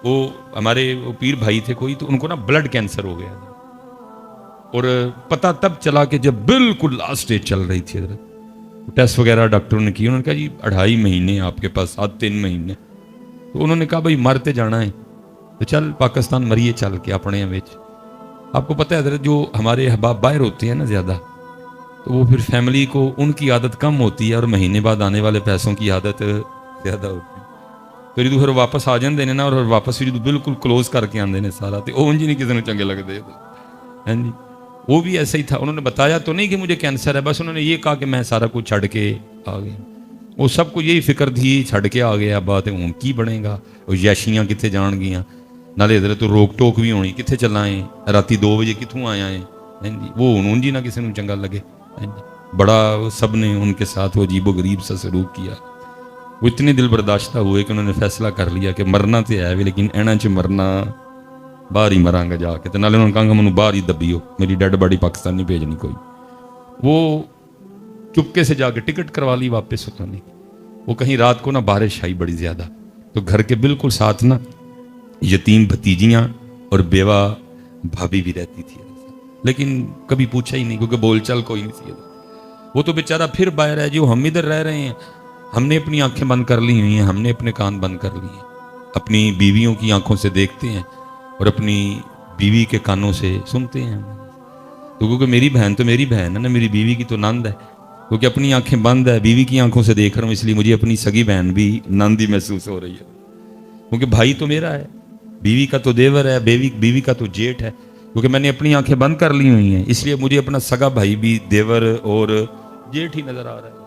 وہ ہمارے وہ پیر بھائی تھے کوئی، تو ان کو نا بلڈ کینسر ہو گیا، اور پتہ تب چلا کہ جب بالکل لاسٹ اسٹیج چل رہی تھی حضرت، ٹیسٹ وغیرہ ڈاکٹروں نے کی، انہوں نے کہا جی 2.5 مہینے آپ کے پاس، 3 مہینے. تو انہوں نے کہا بھائی مرتے جانا ہے تو چل پاکستان مریے چل کے اپنے وچ. آپ کو پتہ ہے حضرت جو ہمارے احباب باہر ہوتے ہیں نا زیادہ، تو وہ پھر فیملی کو ان کی عادت کم ہوتی ہے اور مہینے بعد آنے والے پیسوں کی عادت زیادہ ہوتی ہے. تو جدو پھر واپس آ جاندے نے نا، اور واپس جدو بالکل کلوز کر کے آندے نے سارا، تو وہ انج نہیں کسی نے چنگے لگتے ہیں جی. وہ بھی ایسا ہی تھا، انہوں نے بتایا تو نہیں کہ مجھے کینسر ہے، بس انہوں نے یہ کہا کہ میں سارا کچھ چھڑ کے آ گیا. وہ سب کو یہی فکر تھی چھڑ کے آ گیا، بات ہوں کی بنے گا، وہ یشیاں کتنے جان گیاں، نالے حضرت روک ٹوک بھی ہونی کتنے چلائیں، راتی 2 بجے کتوں آیا ہے جی. وہ ہوں جی نہ کسی نے چنگا لگے جی. بڑا سب نے ان کے ساتھ وہ عجیب و غریب سا سلوک کیا. وہ اتنے دل برداشتہ ہوئے کہ انہوں نے فیصلہ کر لیا کہ مرنا تو ہے بھی، لیکن اینا چ مرنا باہر ہی مراں گا جا کے. تو نالے انہوں نے کہا کہ منو باہر ہی دبیو، میری ڈیڈ باڈی پاکستان نہیں بھیجنی کوئی. وہ چپکے سے جا کے ٹکٹ کروا لی واپس ہوتا نہیں. وہ کہیں رات کو نا بارش آئی بڑی زیادہ، تو گھر کے بالکل ساتھ نا یتیم بھتیجیاں اور بیوہ بھابھی بھی رہتی تھی، لیکن کبھی پوچھا ہی نہیں کیونکہ بول چال کوئی نہیں تھی. وہ تو بیچارہ پھر باہر ہے جو ہم ادھر رہ رہے ہیں، ہم نے اپنی آنکھیں بند کر لی ہوئی ہیں، ہم نے اپنے کان بند کر لیے ہیں، اپنی بیویوں کی آنکھوں سے دیکھتے ہیں اور اپنی بیوی کے کانوں سے سنتے ہیں. تو کیونکہ میری بہن تو میری بہن ہے نا، میری بیوی کی تو نند ہے، کیونکہ اپنی آنکھیں بند ہے، بیوی کی آنکھوں سے دیکھ رہا ہوں، اس لیے مجھے اپنی سگی بہن بھی نند ہی محسوس ہو رہی ہے. کیونکہ بھائی تو میرا ہے، بیوی کا تو دیور ہے، بیوی کا تو جیٹھ ہے. کیونکہ میں نے اپنی آنکھیں بند کر لی ہوئی ہیں، اس لیے مجھے اپنا سگا بھائی بھی دیور اور جیٹھ ہی نظر آ رہا ہے.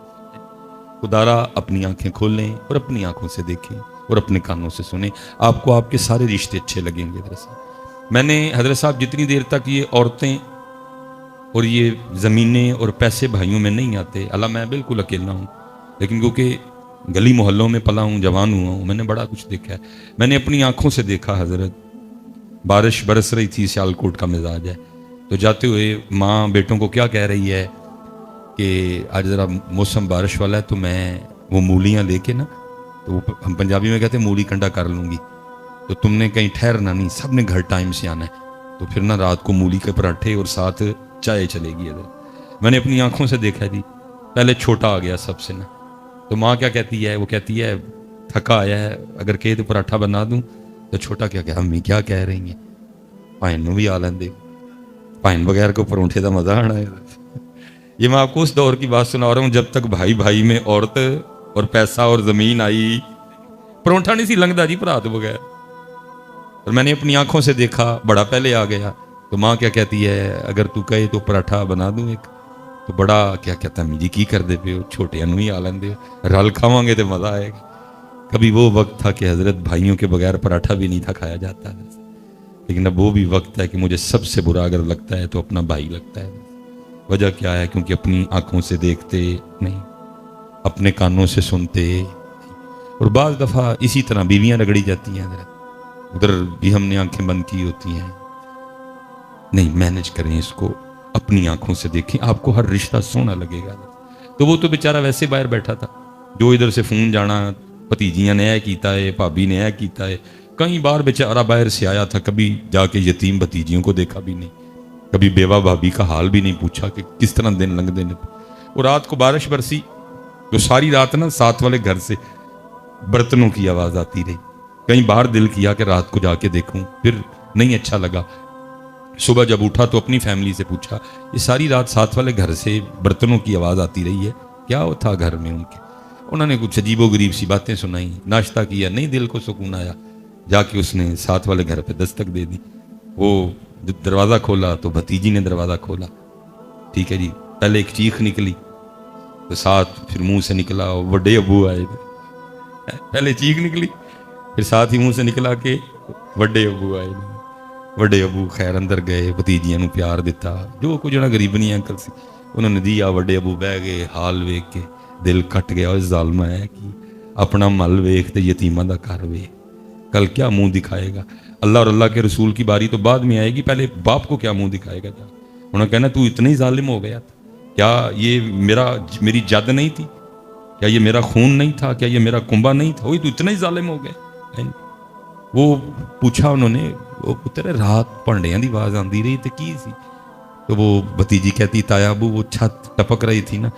خدارا اپنی آنکھیں کھولیں اور اپنی آنکھوں سے دیکھیں اور اپنے کانوں سے سنیں، آپ کو آپ کے سارے رشتے اچھے لگیں گے. حضرت صاحب میں نے حضرت صاحب جتنی دیر تک یہ عورتیں اور یہ زمینیں اور پیسے بھائیوں میں نہیں آتے، اللہ میں بالکل اکیلا ہوں، لیکن کیونکہ گلی محلوں میں پلا ہوں، جوان ہوا ہوں، میں نے بڑا کچھ دیکھا ہے. میں نے اپنی آنکھوں سے دیکھا حضرت، بارش برس رہی تھی، سیالکوٹ کا مزاج ہے، تو جاتے ہوئے ماں بیٹوں کو کیا کہہ رہی ہے کہ آج ذرا موسم بارش والا ہے، تو میں وہ مولیاں لے کے نا، تو ہم پنجابی میں کہتے ہیں مولی کنڈا کر لوں گی، تو تم نے کہیں ٹھہرنا نہیں، سب نے گھر ٹائم سے آنا ہے، تو پھر نا رات کو مولی کے پراٹھے اور ساتھ چائے چلے گی. میں نے اپنی آنکھوں سے دیکھا جی. پہلے چھوٹا آ گیا سب سے نا، تو ماں کیا کہتی ہے، وہ کہتی ہے تھکا آیا ہے، اگر کہے تو پراٹھا بنا دوں، تو چھوٹا کیا کہ امی کیا کہہ رہی ہیں، پائن نو بھی آ لیندے، پائن بغیر کو پرونٹھے کا مزہ آنا ہے. یہ میں آپ کو اس دور کی بات سنا رہا ہوں جب تک بھائی بھائی میں عورت اور پیسہ اور زمین آئی، پرونٹھا نہیں سی لنگدا جی پرات بغیر. اور میں نے اپنی آنکھوں سے دیکھا، بڑا پہلے آ گیا، تو ماں کیا کہتی ہے اگر تو کہے تو پراٹھا بنا دوں ایک، تو بڑا کیا کہتا ہے جی کی کر دے پہ ہو، چھوٹے انو ہی آ لیندے ہو، رل کھاواں گے تو مزہ آئے گا. کبھی وہ وقت تھا کہ حضرت بھائیوں کے بغیر پراٹھا بھی نہیں تھا کھایا جاتا، لیکن اب وہ بھی وقت ہے کہ مجھے سب سے برا اگر لگتا ہے تو اپنا بھائی لگتا ہے. وجہ کیا ہے؟ کیونکہ اپنی آنکھوں سے دیکھتے نہیں، اپنے کانوں سے سنتے، اور بعض دفعہ اسی طرح بیویاں رگڑی جاتی ہیں حضرت، ادھر بھی ہم نے آنکھیں بند کی ہوتی ہیں. نہیں، مینج کریں اس کو، اپنی آنکھوں سے دیکھیں، آپ کو ہر رشتہ سونا لگے گا. تو وہ تو بیچارہ ویسے باہر بیٹھا تھا، جو ادھر سے فون جانا، بھتیجیاں نے اے کیتا ہے، بھابی نے اے کیتا ہے، کئی بار بیچارہ باہر سے آیا تھا، کبھی جا کے یتیم بھتیجیوں کو دیکھا بھی نہیں، کبھی بیوہ بھابی کا حال بھی نہیں پوچھا کہ کس طرح دن لنگ دے. اور رات کو بارش برسی تو ساری رات نا ساتھ والے گھر سے برتنوں کی آواز آتی رہی. کہیں باہر دل کیا کہ رات کو جا کے دیکھوں، پھر نہیں اچھا لگا. صبح جب اٹھا تو اپنی فیملی سے پوچھا، یہ ساری رات ساتھ والے گھر سے برتنوں کی آواز آتی رہی ہے، کیا تھا گھر میں ان کے؟ انہوں نے کچھ عجیب و غریب سی باتیں سنائی، ناشتہ کیا، نہیں دل کو سکون آیا، جا کے اس نے ساتھ والے گھر پہ دستک دے دی. وہ دروازہ کھولا تو بھتیجی نے دروازہ کھولا، ٹھیک ہے جی، پہلے ایک چیخ نکلی تو ساتھ پھر منہ سے نکلا وڈے ابو آئے. پہلے چیخ نکلی، پھر ساتھ ہی منہ سے نکلا کہ وڈے ابو آئے. وڈے ابو خیر اندر گئے، بھتیجیاں نو پیار دیتا، جو کچھ نہ غریبنی انکل سی انہوں نے دیا. وڈے ابو بہ گئے، حال ویکھ کے دل کٹ گیا، اور ظالمہ ہے کہ اپنا مل ویکھ تے یتیماں دا گھر ویکھ، کل کیا منہ دکھائے گا؟ اللہ اور اللہ کے رسول کی باری تو بعد میں آئے گی، پہلے باپ کو کیا منہ دکھائے گا؟ انہوں نے کہنا تو اتنا ہی ظالم ہو گیا تھا، کیا یہ میری جد نہیں تھی؟ کیا یہ میرا خون نہیں تھا؟ کیا یہ میرا کنبا نہیں تھا؟ وہی تو اتنا ہی ظالم ہو گئے. وہ پوچھا انہوں نے وہ پتر رات بھانڈیاں دی آواز آندی رہی تو کی سی؟ تو وہ بھتیجی کہتی تایا ابو وہ چھت ٹپک رہی تھی نا،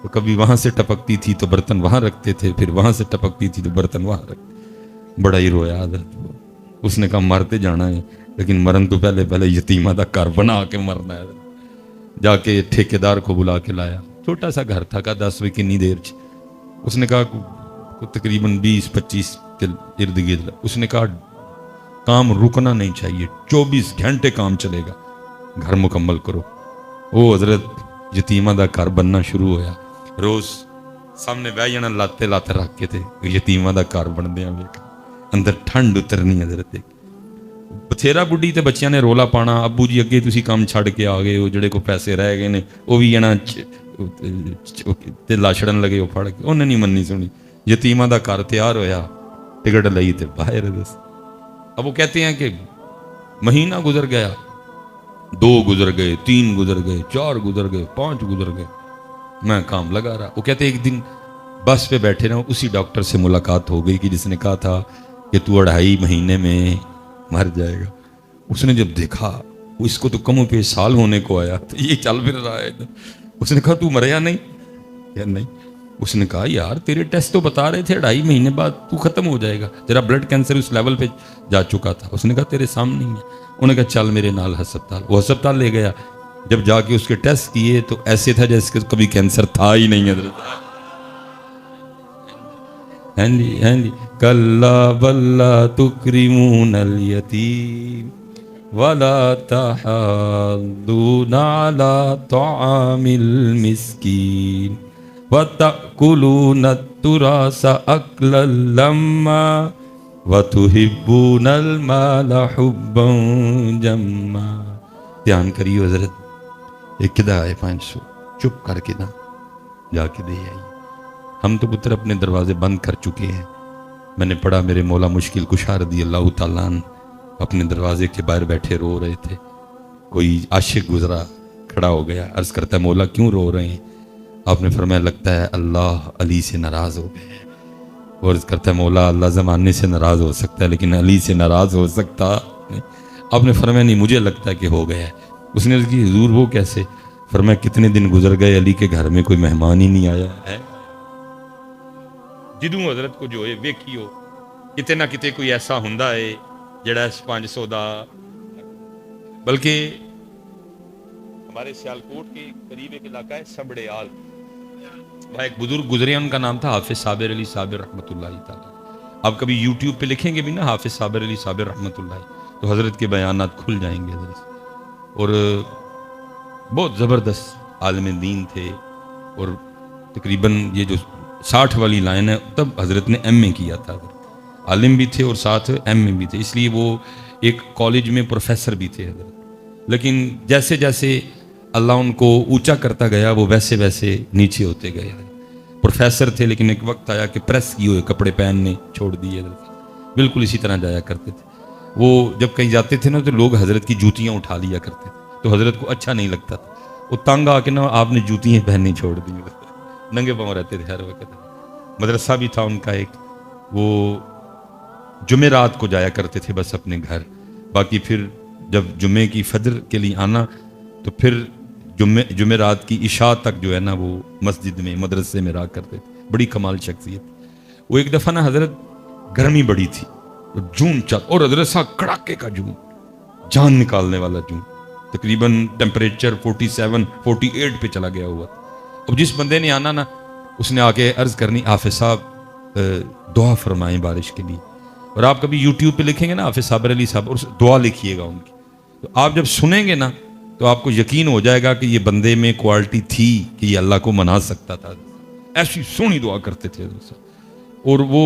تو کبھی وہاں سے ٹپکتی تھی تو برتن وہاں رکھتے تھے، پھر وہاں سے ٹپکتی تھی تو برتن وہاں رکھتے۔ بڑا ہی رویا حضرت وہ۔ اس نے کہا مرتے جانا ہے لیکن مرن تو پہلے پہلے یتیمہ دا گھر بنا کے مرنا ہے۔ جا کے ٹھیکیدار کو بلا کے لایا، چھوٹا سا گھر تھا، کہا 10 بجے کنی دیر چ۔ اس نے کہا تقریباً 20-25 کے ارد گرد۔ اس نے کہا کام رکنا نہیں چاہیے، 24 گھنٹے کام چلے گا، گھر مکمل کرو۔ وہ حضرت یتیمہ دا گھر بننا شروع ہویا، روز سامنے بہ جانا لاتے لاتے رکھ کے تھے، یتیمہ دا گھر بندیا ویکھ، اندر ٹھنڈ اترنی حضرت۔ بتھیرا بڈھی تے بچیاں نے رولا پانا، ابو جی اگے تسی کام چھڑ کے آ گئے ہو، جڑے کو پیسے رہ گئے نے وہ بھی جنا تے لاچڑن لگے ہو پھڑ کے، انہیں نہیں مننی سنی۔ یتیمہ دا گھر تیار ہویا، ٹکٹ لئی تے باہر دس۔ اب وہ کہتے ہیں کہ مہینہ گزر گیا، 2 گزر گئے، 3 گزر گئے، 4 گزر گئے، 5 گزر گئے، میں کام لگا رہا۔ وہ کہتے ایک دن بس پہ بیٹھے رہا، اسی ڈاکٹر سے ملاقات ہو گئی کہ جس نے کہا تھا کہ تو 2.5 مہینے میں مر جائے گا۔ اس نے جب دیکھا اس کو تو کموں پہ سال ہونے کو آیا، تو یہ چل پھر رہا ہے۔ اس نے کہا تو مریا نہیں؟ یا نہیں۔ اس نے کہا یار تیرے ٹیسٹ تو بتا رہے تھے 2.5 مہینے بعد تو ختم ہو جائے گا، تیرا بلڈ کینسر اس لیول پہ جا چکا تھا۔ اس نے کہا تیرے سامنے ہی ہے۔ انہوں نے کہا چل میرے نال ہسپتال۔ وہ ہسپتال لے گیا، جب جا کے اس کے ٹیسٹ کیے تو ایسے تھا جیسے کہ کبھی کینسر تھا ہی نہیں حضرت۔ ہاں جی ہاں جی، کلا بلا تکرمون الیتیم ولا تحاضون علی طعام المسکین وَتَأْكُلُونَ التُّرَاثَ أَكْلًا لَمًّا وَتُحِبُّونَ الْمَالَ حُبًّا جَمًّا۔ دھیان کریو حضرت، ایک کدا ہے 500 چپ کر کے نا جا کے دے آئی۔ ہم تو پتر اپنے دروازے بند کر چکے ہیں۔ میں نے پڑھا میرے مولا مشکل کشا رضی اللہ تعالیٰ عنہ اپنے دروازے کے باہر بیٹھے رو رہے تھے، کوئی عاشق گزرا کھڑا ہو گیا، عرض کرتا ہے مولا کیوں رو رہے ہیں؟ آپ نے فرمایا لگتا ہے اللہ علی سے ناراض ہو گئے ہیں۔ اور عرض کرتا ہے مولا اللہ زمانے سے ناراض ہو سکتا ہے لیکن علی سے ناراض ہو سکتا نہیں۔ آپ نے فرمایا نہیں مجھے لگتا ہے کہ ہو گیا ہے۔ اس نے عرض کی حضور وہ کیسے؟ فرمایا کتنے دن گزر گئے علی کے گھر میں کوئی مہمان ہی نہیں آیا ہے۔ جدوں حضرت کو جو ہے ویکھیو کتے نہ کتے کوئی ایسا ہوندا ہے جڑا اس 500 دا، بلکہ ہمارے سیالکوٹ کے قریب ایک علاقہ ہے سبڑے آل، وہاں ایک بزرگ گزرے، ان کا نام تھا حافظ صابر علی صابر رحمۃ اللہ تعالیٰ۔ آپ کبھی یوٹیوب پہ لکھیں گے بھی نا حافظ صابر علی صابر رحمۃ اللہ، تو حضرت کے بیانات کھل جائیں گے حضرت۔ اور بہت زبردست عالم دین تھے، اور تقریباً یہ جو 60 والی لائن ہے تب حضرت نے ایم اے کیا تھا، عالم بھی تھے اور ساتھ ایم اے بھی تھے، اس لیے وہ ایک کالج میں پروفیسر بھی تھے حضرت۔ لیکن جیسے جیسے اللہ ان کو اونچا کرتا گیا وہ ویسے ویسے نیچے ہوتے گئے۔ پروفیسر تھے لیکن ایک وقت آیا کہ پریس کیے ہوئے کپڑے پہننے چھوڑ دیے، بالکل اسی طرح جایا کرتے تھے۔ وہ جب کہیں جاتے تھے نا تو لوگ حضرت کی جوتیاں اٹھا لیا کرتے تھے، تو حضرت کو اچھا نہیں لگتا تھا، وہ تنگ آ کے نا آپ نے جوتیاں پہننی چھوڑ دی، ننگے پاؤں رہتے تھے ہر وقت۔ مدرسہ بھی تھا ان کا ایک، وہ جمعرات کو جایا کرتے تھے بس اپنے گھر، باقی پھر جب جمعے کی فجر کے لیے آنا تو پھر جمعرات کی عشاء تک جو ہے نا وہ مسجد میں مدرسے میں رہا کرتے تھے۔ بڑی کمال شخصیت۔ وہ ایک دفعہ نا حضرت گرمی بڑی تھی، جون چل، اور حضرت صاحب کڑاکے کا جون، جان نکالنے والا جون، تقریباً ٹیمپریچر 47-48 پہ چلا گیا ہوا۔ اب جس بندے نے آنا نا اس نے آ کے عرض کرنی حافظ صاحب دعا فرمائیں بارش کے لیے۔ اور آپ کبھی یوٹیوب پہ لکھیں گے نا حافظ صابر علی صاحب اور دعا لکھیے گا ان کی، تو آپ جب سنیں گے نا تو آپ کو یقین ہو جائے گا کہ یہ بندے میں کوالٹی تھی کہ یہ اللہ کو منا سکتا تھا۔ ایسی سونی دعا کرتے تھے اور وہ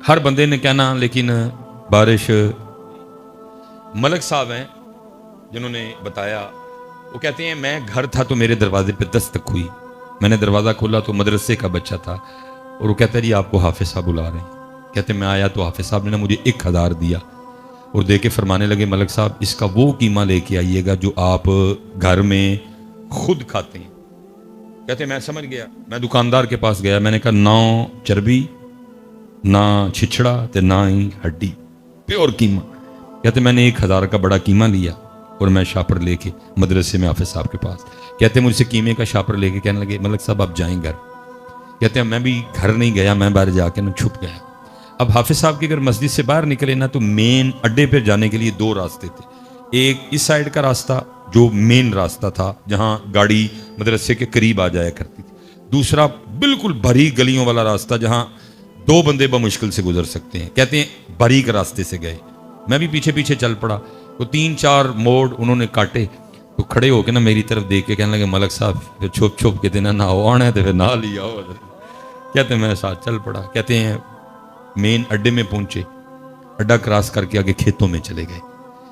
ہر بندے نے کہنا، لیکن بارش ملک صاحب ہیں جنہوں نے بتایا، وہ کہتے ہیں میں گھر تھا تو میرے دروازے پہ دستک ہوئی، میں نے دروازہ کھولا تو مدرسے کا بچہ تھا، اور وہ کہتا ہے جی آپ کو حافظ صاحب بلا رہے ہیں۔ کہتے میں آیا تو حافظ صاحب نے مجھے 1000 دیا اور دے کے فرمانے لگے ملک صاحب اس کا وہ قیمہ لے کے آئیے گا جو آپ گھر میں خود کھاتے ہیں۔ کہتے میں سمجھ گیا، میں دکاندار کے پاس گیا، میں نے کہا 9 چربی نہ چھچڑا تے نہ ہی ہڈی، پیور قیمہ. کہتے میں نے 1000 کا بڑا قیمہ لیا اور میں شاپر لے کے مدرسے میں حافظ صاحب کے پاس. کہتے مجھ سے قیمے کا شاپر لے کے کہنے لگے ملک صاحب آپ جائیں گھر. کہتے ہیں میں بھی گھر نہیں گیا، میں باہر جا کے نا چھپ گیا. اب حافظ صاحب کی اگر مسجد سے باہر نکلے نا تو مین اڈے پہ جانے کے لیے 2 راستے تھے. ایک اس سائڈ کا راستہ جو مین راستہ تھا جہاں گاڑی مدرسے کے قریب آ جایا کرتی تھی، دوسرا بالکل باریک گلیوں والا راستہ جہاں 2 بندے بمشکل سے گزر سکتے ہیں. کہتے ہیں باریک راستے سے گئے، میں بھی پیچھے پیچھے چل پڑا. تو 3-4 موڑ انہوں نے کاٹے تو کھڑے ہو کے نا میری طرف دیکھ کے کہنے لگے ملک صاحب پھر چھپ چھپ کے دینا نہ آنا ہے تو پھر نہ لیا ہو. کہتے ہیں میں ساتھ چل پڑا. کہتے ہیں مین اڈے میں پہنچے، اڈا کراس کر کے آگے کھیتوں میں چلے گئے.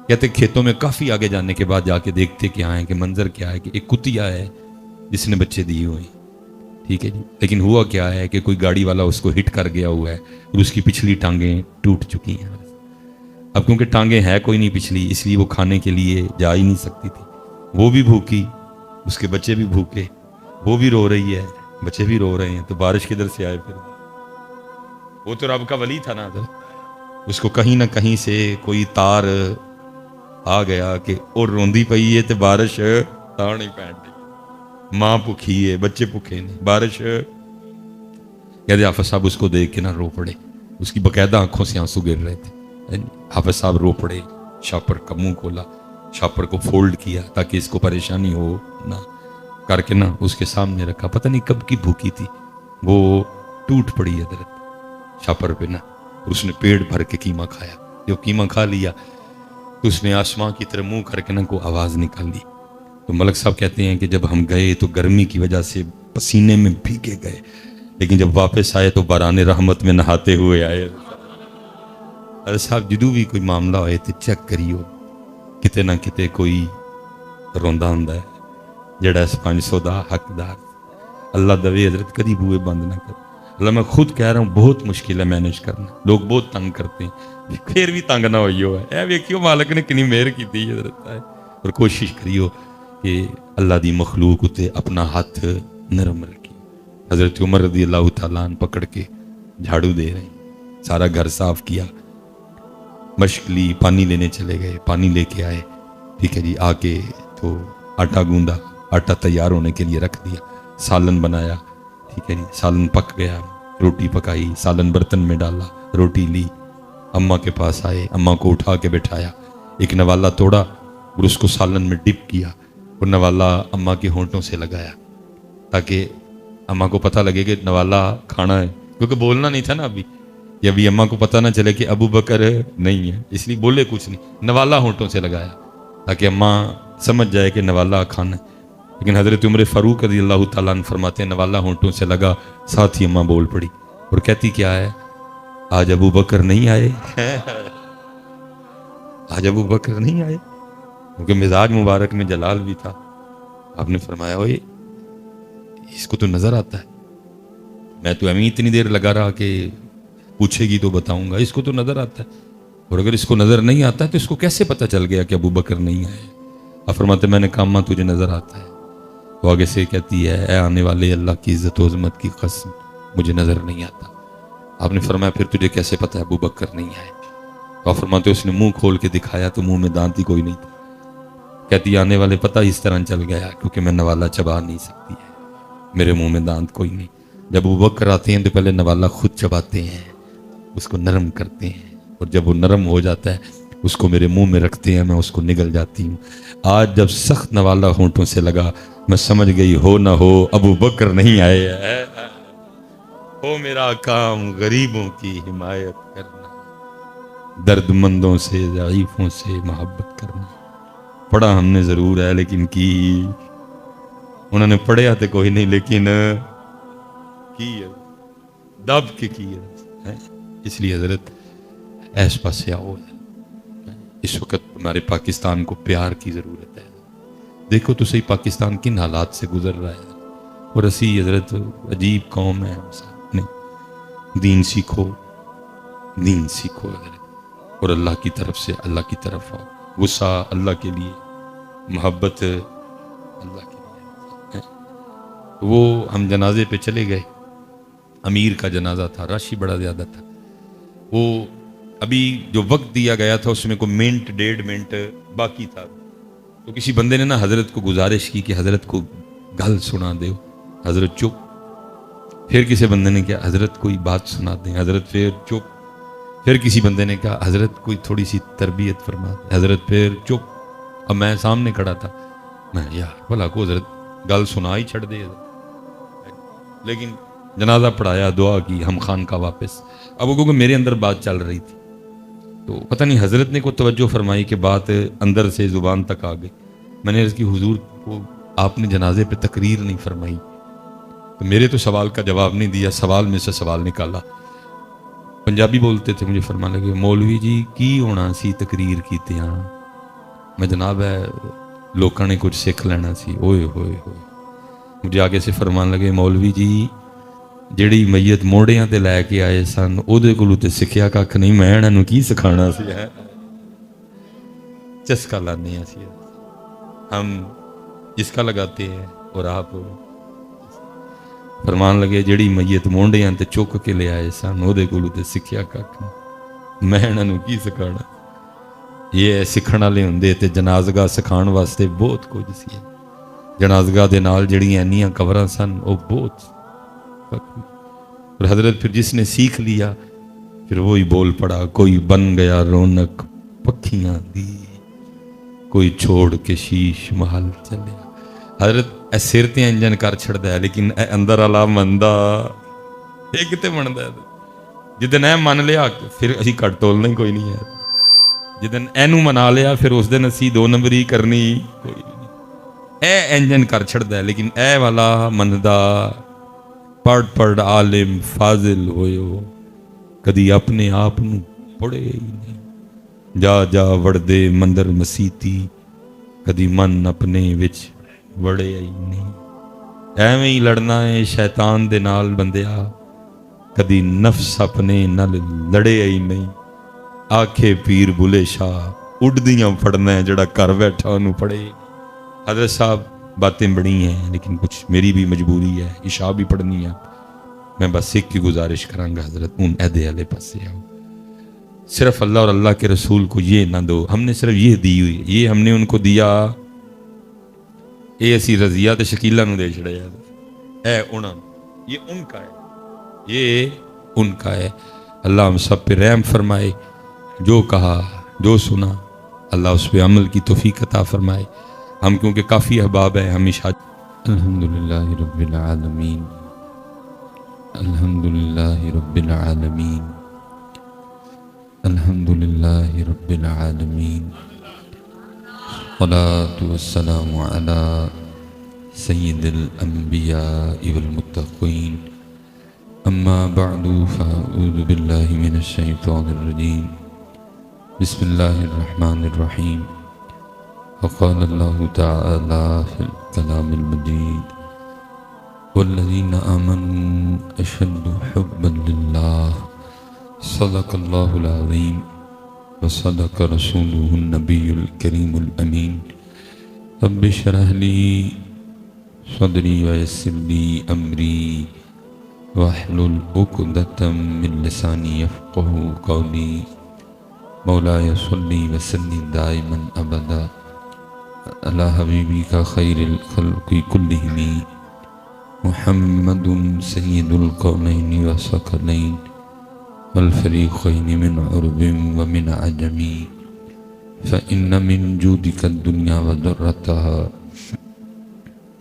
کہتے کھیتوں میں کافی آگے جانے کے بعد جا کے دیکھتے کیا ہے کہ منظر کیا ہے کہ ایک کتیا ہے جس نے بچے دیے ہوئے ہیں. ٹھیک ہے جی، لیکن ہوا کیا ہے کہ کوئی گاڑی والا اس کو ہٹ کر گیا ہوا ہے اور اس کی پچھلی ٹانگیں ٹوٹ چکی ہیں. اب کیونکہ ٹانگیں ہے کوئی نہیں پچھلی، اس لیے وہ کھانے کے لیے جا ہی نہیں سکتی تھی. وہ بھی بھوکی، اس کے بچے بھی بھوکے، وہ بھی رو رہی ہے، بچے بھی رو رہے ہیں. تو بارش کدھر سے آئے پھر؟ وہ تو رب کا ولی تھا نا. اس کو کہیں نہ کہیں سے کوئی تار آ گیا کہ اور روندی پئی ہے تو بارش تار نہیں پہن رہی، ماں بھوکھی ہے بچے بھوکے نہیں، بارش. کہتے حافظ صاحب اس کو دیکھ کے نہ رو پڑے، اس کی باقاعدہ آنکھوں سے آنسو گر رہے تھے. حافظ صاحب رو پڑے، شاپر کا منہ کھولا، شاپر کو فولڈ کیا تاکہ اس کو پریشانی ہو نہ، کر کے نا اس کے سامنے رکھا. پتہ نہیں کب کی بھوکی تھی، وہ ٹوٹ پڑی حضرت شاپر پہ نا، اور اس نے پیٹ بھر کے قیمہ کھایا. جب قیمہ کھا لیا تو اس نے آسمان کی طرف منہ کر کے نا کو آواز نکال دی. تو ملک صاحب کہتے ہیں کہ جب ہم گئے تو گرمی کی وجہ سے پسینے میں بھیگے گئے، لیکن جب واپس آئے تو باران رحمت میں نہاتے ہوئے آئے. ارے صاحب جدو بھی کوئی معاملہ ہوئے تو چیک کریو، کتے نہ کتے کوئی روندا ہوندا ہے جڑا اس 500 دا حقدار. اللہ دوے حضرت کدی بوئے بند نہ کر. اللہ میں خود کہہ رہا ہوں بہت مشکل ہے مینیج کرنا، لوگ بہت تنگ کرتے ہیں، پھر بھی تنگ نہ ہوئیو ہے. اے ویکھیو مالک نے کنی مہر کی تھی حضرت ہے. اور کوشش کریو کہ اللہ دی مخلوق اتے اپنا ہاتھ نرم رکھی. حضرت عمر رضی اللہ تعالیٰ عنہ پکڑ کے جھاڑو دے رہے ہیں، سارا گھر صاف کیا، مشق لی، پانی لینے چلے گئے، پانی لے کے آئے. ٹھیک ہے جی، آ کے تو آٹا گوندا، آٹا تیار ہونے کے لیے رکھ دیا، سالن بنایا. ٹھیک ہے جی، سالن پک گیا، روٹی پکائی، سالن برتن میں ڈالا، روٹی لی، اماں کے پاس آئے، اماں کو اٹھا کے بٹھایا، ایک نوالا توڑا اور اس کو سالن میں ڈپ کیا اور نوالا اماں کے ہونٹوں سے لگایا تاکہ اماں کو پتہ لگے کہ نوالا کھانا ہے، کیونکہ بولنا نہیں تھا نا ابھی، یا ابھی اماں کو پتہ نہ چلے کہ ابو بکر نہیں ہے، اس لیے بولے کچھ نہیں، نوالا ہونٹوں سے لگایا تاکہ اماں سمجھ جائے کہ نوالا کھانا ہے. لیکن حضرت عمر فاروق رضی اللہ تعالیٰ عنہ فرماتے ہیں نوالا ہونٹوں سے لگا، ساتھ ہی اماں بول پڑی اور کہتی کیا ہے، آج ابو بکر نہیں آئے، آج ابو بکر نہیں آئے، کیونکہ مزاج مبارک میں جلال بھی تھا. آپ نے فرمایا اوئے اس کو تو نظر آتا ہے، میں تو امی اتنی دیر لگا رہا کہ پوچھے گی تو بتاؤں گا، اس کو تو نظر آتا ہے، اور اگر اس کو نظر نہیں آتا ہے تو اس کو کیسے پتہ چل گیا کہ ابو بکر نہیں آئے؟ آپ فرماتے میں نے کہا ماں تجھے نظر آتا ہے. تو آگے سے کہتی ہے اے آنے والے اللہ کی عزت و عظمت کی قسم مجھے نظر نہیں آتا. آپ نے فرمایا پھر تجھے کیسے پتہ ہے ابو بکر نہیں آئے؟ تو آپ فرماتے اس نے منہ کھول کے دکھایا تو منہ میں دانت ہی کوئی نہیں تھا. کہتی آنے والے پتہ اس طرح چل گیا کیونکہ میں نوالا چبا نہیں سکتی ہے، میرے منہ میں دانت کوئی نہیں. جب ابو بکر آتے ہیں تو پہلے نوالا خود چباتے ہیں، اس کو نرم کرتے ہیں، اور جب وہ نرم ہو جاتا ہے اس کو میرے منہ میں رکھتے ہیں، میں اس کو نگل جاتی ہوں. آج جب سخت نوالا ہونٹوں سے لگا میں سمجھ گئی ہو نہ ہو ابو بکر نہیں آئے. ہو میرا کام غریبوں کی حمایت کرنا، درد مندوں سے ضعیفوں سے محبت کرنا. پڑھا ہم نے ضرور ہے لیکن کی انہوں نے پڑھیا تو کوئی نہیں، لیکن کی ہے دب کے کی ہے. اس لیے حضرت ایس پاسے آؤ، اس وقت ہمارے پاکستان کو پیار کی ضرورت ہے. دیکھو تو صحیح پاکستان کن حالات سے گزر رہا ہے، اور اسی حضرت عجیب قوم ہے. نہیں، دین سیکھو، دین سیکھو حضرت، اور اللہ کی طرف سے اللہ کی طرف آؤ. غصہ اللہ کے لیے، محبت اللہ کے لیے. وہ ہم جنازے پہ چلے گئے، امیر کا جنازہ تھا، رش ہی بڑا زیادہ تھا. وہ ابھی جو وقت دیا گیا تھا اس میں کوئی منٹ 1.5 منٹ باقی تھا، تو کسی بندے نے نا حضرت کو گزارش کی کہ حضرت کو گل سنا دو، حضرت چپ۔ پھر کسی بندے نے کہا حضرت کوئی بات سنا دیں، حضرت پھر چپ۔ پھر کسی بندے نے کہا حضرت کوئی تھوڑی سی تربیت فرما دیں، حضرت پھر چپ۔ اب میں سامنے کھڑا تھا، میں یار بھلا کو حضرت گل سنا ہی چھڑ دے، لیکن جنازہ پڑھایا، دعا کی، ہم خان کا واپس۔ اب وہ کیونکہ میرے اندر بات چل رہی تھی تو پتہ نہیں حضرت نے کو توجہ فرمائی کہ بات اندر سے زبان تک آ گئی۔ میں نے عرض کی حضور کو آپ نے جنازے پہ تقریر نہیں فرمائی، تو میرے تو سوال کا جواب نہیں دیا، سوال میں سے سوال نکالا۔ پنجابی بولتے تھے، مجھے فرمان لگے مولوی جی کی ہونا سی تقریر کیتے ہاں، میں جناب ہے لوکاں نے کچھ سکھ لینا سی۔ اوئے ہوئے ہوئے مجھے آگے سے فرمان لگے مولوی جی جیڑی میت موڑیاں تے لے کے آئے سن او دے کولوں تے سکھیا ککھ نہیں، میں انہاں نوں کی سکھانا سی ہے۔ چسکا لانے ہیں سی ہم، چسکا لگاتے ہیں اور آپ فرمان لگے جیڑی میت مونڈیاں تے چک کے لے آئے سن او دے کولوں تے سکھیا ککھ نہیں، میں انہاں نوں کی سکھانا۔ یہ سکھن والے ہوندے تے جنازگاہ سکھان واسطے بہت کچھ سی۔ جنازگاہ دے نال جڑیاں انیاں قبراں سن او بہت، اور حضرت پھر جس نے سیکھ لیا پھر وہی بول پڑا، کوئی بن گیا رونق پکھیاں دی، کوئی چھوڑ کے شیش محل چلے۔ حضرت اے سر تے انجن کر چھڑدا ہے لیکن اے اندر والا مندا اے کتے مندا ہے؟ جدن اے من لیا پھر اسی کٹ تولنا ہی کوئی نہیں ہے، جدن اینو منا لیا پھر اس دن اسی 2 نمبری کرنی کوئی نہیں۔ اے انجن کر چھڑدا ہے لیکن اے والا مندا پڑھ پڑھ عالم فاضل ہوئیو، کدی اپنے آپ نو پڑھے ہی نہیں، جا جا وڑدے مندر مسیتی، کدی من اپنے وچ وڑے ہی نہیں۔ ایویں ہی لڑنا ہے شیطان دے نال بندیا، کدی نفس اپنے نال لڑے ہی نہیں۔ آکھے پیر بلے شاہ اڈدیاں پڑھنا ہے جڑا کر بیٹھا انہوں پڑھے۔ حضرت صاحب باتیں بڑی ہیں لیکن کچھ میری بھی مجبوری ہے، عشاء بھی پڑھنی ہے۔ میں بس ایک کی گزارش کرانگا حضرت ان عہدے والے پاسے آؤ، صرف اللہ اور اللہ کے رسول کو یہ نہ دو، ہم نے صرف یہ دی ہوئی، یہ ہم نے ان کو دیا، اے اسی رضیہ تے شکیلہ نو دے چھڑے، اے انہاں یہ ان کا ہے، یہ ان کا ہے۔ اللہ ہم سب پہ رحم فرمائے، جو کہا جو سنا اللہ اس پہ عمل کی توفیق عطا فرمائے۔ ہم کیونکہ کافی احباب ہیں ہمیشہ۔ الحمدللہ رب العالمین، الحمدللہ رب العالمین، الحمدللہ رب العالمین، والصلاة والسلام علی سید الانبیاء والمتقین، اما بعد فاعوذ باللہ من الشیطان الرجیم، بسم اللہ الرحمن الرحیم۔ وقال اللہ تعالی فی الکلام المجید، والذین آمنوا اشد حبا للہ، صدق اللہ العظیم وصدق رسولہ النبی الکریم الامین۔ رب اشرح لی صدری ویسر لی امری واحلل عقدۃ من لسانی یفقہوا قولی۔ مولاي صلی وسلم دائما ابدا علی حبیبک خیر الخلق کلہم، محمد سید القونین والثقلین والفریقین من عرب ومن عجم، فإن من جودك الدنيا وذرتها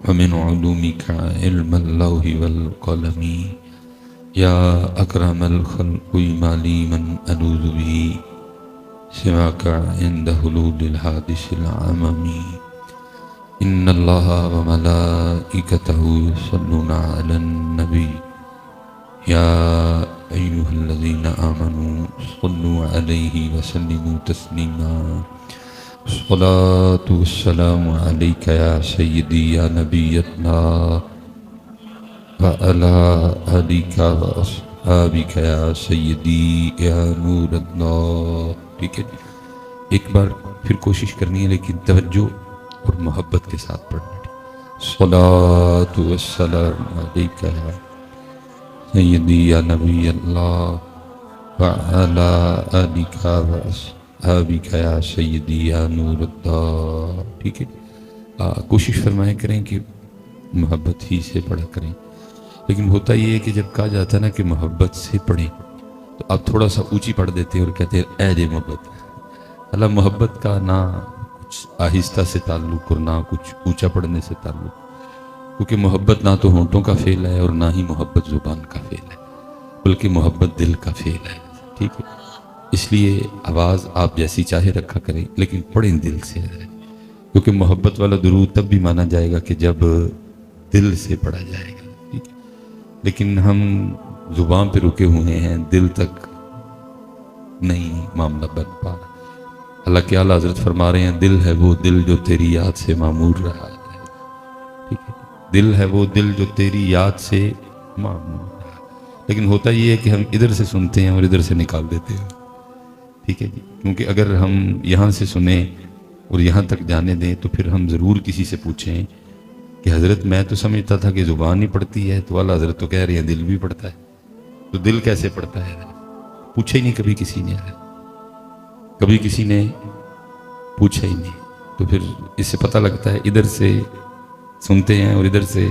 ومن علومك علم اللوح والقلم، یا اکرم الخلق ما لی من الوذ به سواك عند حلول الحادث العمم، ان اللہ وملائکتہ یصلون علی النبی یا ایہا الذین آمنوا صلوا علیہ وسلموا تسلیما۔ الصلاة والسلام علیک یا سیدی یا نبی اللہ، وعلی آلک وأصحابک یا سیدی یا نور اللہ۔ ٹھیک ہے جی، ایک بار پھر کوشش کرنی ہے لیکن توجہ اور محبت کے ساتھ پڑھنا ہے۔ الصلاة والسلام علیک یا سیدی یا نبی اللہ، وعلى آلك وأصحابك یا سیدی یا نور اللہ. ٹھیک ہے، کوشش فرمایا کریں کہ محبت ہی سے پڑھا کریں. لیکن ہوتا یہ ہے کہ جب کہا جاتا ہے نا کہ محبت سے پڑھیں تو آپ تھوڑا سا اونچی پڑھ دیتے ہیں اور کہتے ہیں اے جے محبت. اللہ محبت کا نہ کچھ آہستہ سے تعلق اور نہ کچھ اونچا پڑھنے سے تعلق، کیونکہ محبت نہ تو ہونٹوں کا فعل ہے اور نہ ہی محبت زبان کا فعل ہے، بلکہ محبت دل کا فعل ہے. ٹھیک ہے، اس لیے آواز آپ جیسی چاہے رکھا کریں لیکن پڑھیں دل سے، کیونکہ محبت والا درود تب بھی مانا جائے گا کہ جب دل سے پڑھا جائے گا. ٹھیک ہے، لیکن ہم زبان پہ رکے ہوئے ہیں، دل تک نہیں معاملہ بن پا رہا. اللہ کے اعلیٰ حضرت فرما رہے ہیں دل ہے وہ دل جو تیری یاد سے معمور رہا ہے. ٹھیک ہے، دل ہے وہ دل جو تیری یاد سے معمور رہا. لیکن ہوتا یہ ہے کہ ہم ادھر سے سنتے ہیں اور ادھر سے نکال دیتے ہیں. ٹھیک ہے جی، کیونکہ اگر ہم یہاں سے سنیں اور یہاں تک جانے دیں تو پھر ہم ضرور کسی سے پوچھیں کہ حضرت میں تو سمجھتا تھا کہ زبان ہی پڑھتی ہے، تو اعلیٰ حضرت تو کہہ رہے ہیں دل بھی پڑھتا ہے. تو دل کیسے پڑھتا ہے؟ پوچھا ہی نہیں کبھی کسی نے، کبھی کسی نے پوچھا ہی نہیں. تو پھر اس سے پتہ لگتا ہے ادھر سے سنتے ہیں اور ادھر سے،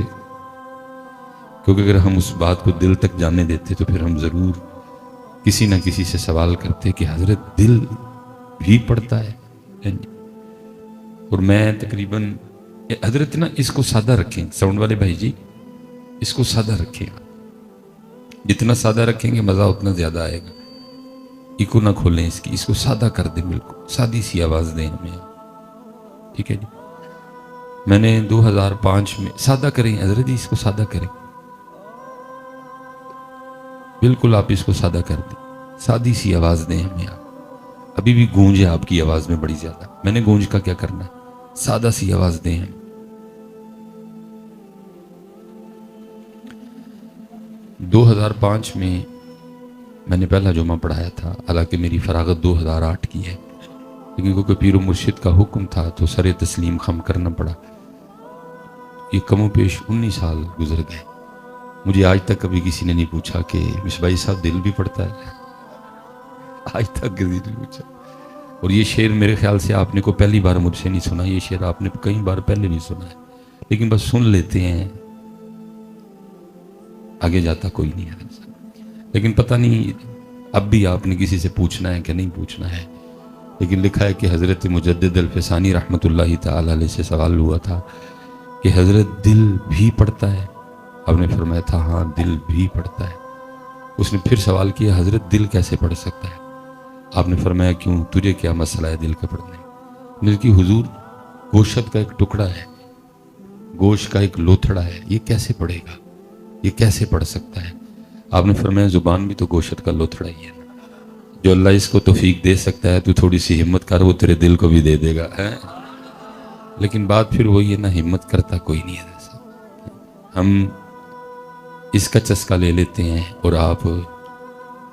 کیونکہ اگر ہم اس بات کو دل تک جانے دیتے تو پھر ہم ضرور کسی نہ کسی سے سوال کرتے کہ حضرت دل بھی پڑھتا ہے. اور میں تقریباً حضرت نا اس کو سادہ رکھیں، ساؤنڈ والے بھائی جی اس کو سادہ رکھیں. جتنا سادہ رکھیں گے مزہ اتنا زیادہ آئے گا. ایکو نہ کھولیں اس کو سادہ کر دیں، بالکل سادی سی آواز دیں ہمیں. ٹھیک ہے جی، میں نے 2005 میں سادہ کریں حضرت جی، اس کو سادہ کریں، بالکل آپ اس کو سادہ کر دیں، سادی سی آواز دیں ہمیں. آپ ابھی بھی گونج ہے آپ کی آواز میں بڑی زیادہ، میں نے گونج کا کیا کرنا ہے، سادہ سی آواز دیں ہمیں. 2005 میں نے پہلا جمعہ پڑھایا تھا، حالانکہ میری فراغت 2008 کی ہے، لیکن کیونکہ پیر و مرشد کا حکم تھا تو سر تسلیم خم کرنا پڑا. یہ کم و بیش 19 سال گزر گئے. مجھے آج تک کبھی کسی نے نہیں پوچھا کہ مصباحی صاحب دل بھی پڑھتا ہے، آج تک کسی نے پوچھا. اور یہ شعر میرے خیال سے آپ نے کو پہلی بار مجھ سے نہیں سنا، یہ شعر آپ نے کئی بار پہلے بھی سنا ہے، لیکن بس سن لیتے ہیں، آگے جاتا کوئی نہیں ہے. لیکن پتہ نہیں اب بھی آپ نے کسی سے پوچھنا ہے کہ نہیں پوچھنا ہے. لیکن لکھا ہے کہ حضرت مجدد الفسانی رحمۃ اللہ تعالی علیہ سے سوال ہوا تھا کہ حضرت دل بھی پڑھتا ہے؟ آپ نے فرمایا تھا ہاں دل بھی پڑھتا ہے. اس نے پھر سوال کیا حضرت دل کیسے پڑھ سکتا ہے؟ آپ نے فرمایا کیوں، تجھے کیا مسئلہ ہے دل کا پڑھنے؟ دل کی حضور گوشت کا ایک ٹکڑا ہے، گوشت کا ایک لوتھڑا ہے، یہ کیسے پڑھے گا، یہ کیسے پڑھ سکتا ہے؟ آپ نے فرمایا زبان بھی تو گوشت کا لوتھڑا ہی ہے نا، جو اللہ اس کو توفیق دے سکتا ہے تو تھوڑی سی ہمت کر، وہ تیرے دل کو بھی دے دے گا. لیکن بات پھر وہی ہے نا، ہمت کرتا کوئی نہیں ہے. ہم اس کا چسکا لے لیتے ہیں اور آپ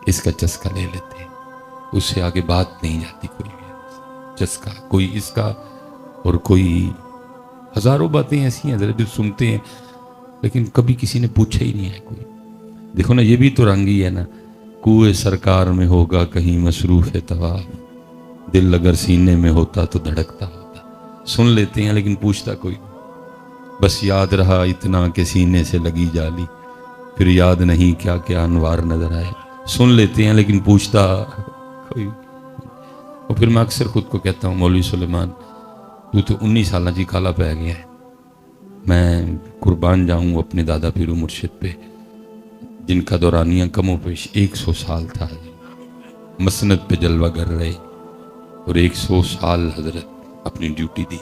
اس کا چسکا لے لیتے ہیں، اس سے آگے بات نہیں جاتی. کوئی چسکا کوئی اس کا اور کوئی ہزاروں باتیں ایسی ہیں حضرت جو سنتے ہیں لیکن کبھی کسی نے پوچھا ہی نہیں ہے. کوئی دیکھو نا، یہ بھی تو رنگی ہے نا، کوئے سرکار میں ہوگا کہیں مصروف طواف، دل اگر سینے میں ہوتا تو دھڑکتا ہوتا. سن لیتے ہیں لیکن پوچھتا کوئی نہیں. بس یاد رہا اتنا کہ سینے سے لگی جالی، پھر یاد نہیں کیا کیا انوار نظر آئے. سن لیتے ہیں لیکن پوچھتا کوئی. اور پھر میں اکثر خود کو کہتا ہوں مولوی سلیمان تو 19 سالہ جی کالا پہ گیا ہے. میں قربان جاؤں اپنے دادا پیر و مرشد پہ جن کا دورانیہ کم و بیش 100 سال تھا. مسند پہ جلوہ گر رہے اور 100 سال حضرت اپنی ڈیوٹی دی.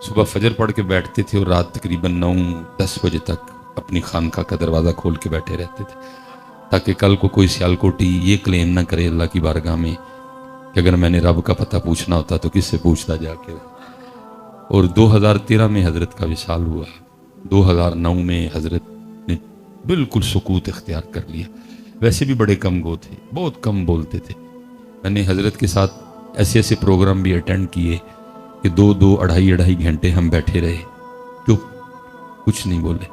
صبح فجر پڑھ کے بیٹھتے تھے اور رات تقریباً 9-10 بجے تک اپنی خانقاہ کا دروازہ کھول کے بیٹھے رہتے تھے، تاکہ کل کو کوئی سیالکوٹی یہ کلیم نہ کرے اللہ کی بارگاہ میں کہ اگر میں نے رب کا پتہ پوچھنا ہوتا تو کس سے پوچھتا جا کے. اور 2013 میں حضرت کا وصال ہوا. 2009 میں حضرت نے بالکل سکوت اختیار کر لیا. ویسے بھی بڑے کم گو تھے، بہت کم بولتے تھے. میں نے حضرت کے ساتھ ایسے ایسے پروگرام بھی اٹینڈ کیے کہ 2-2 2.5 گھنٹے ہم بیٹھے رہے چپ، کچھ نہیں بولے.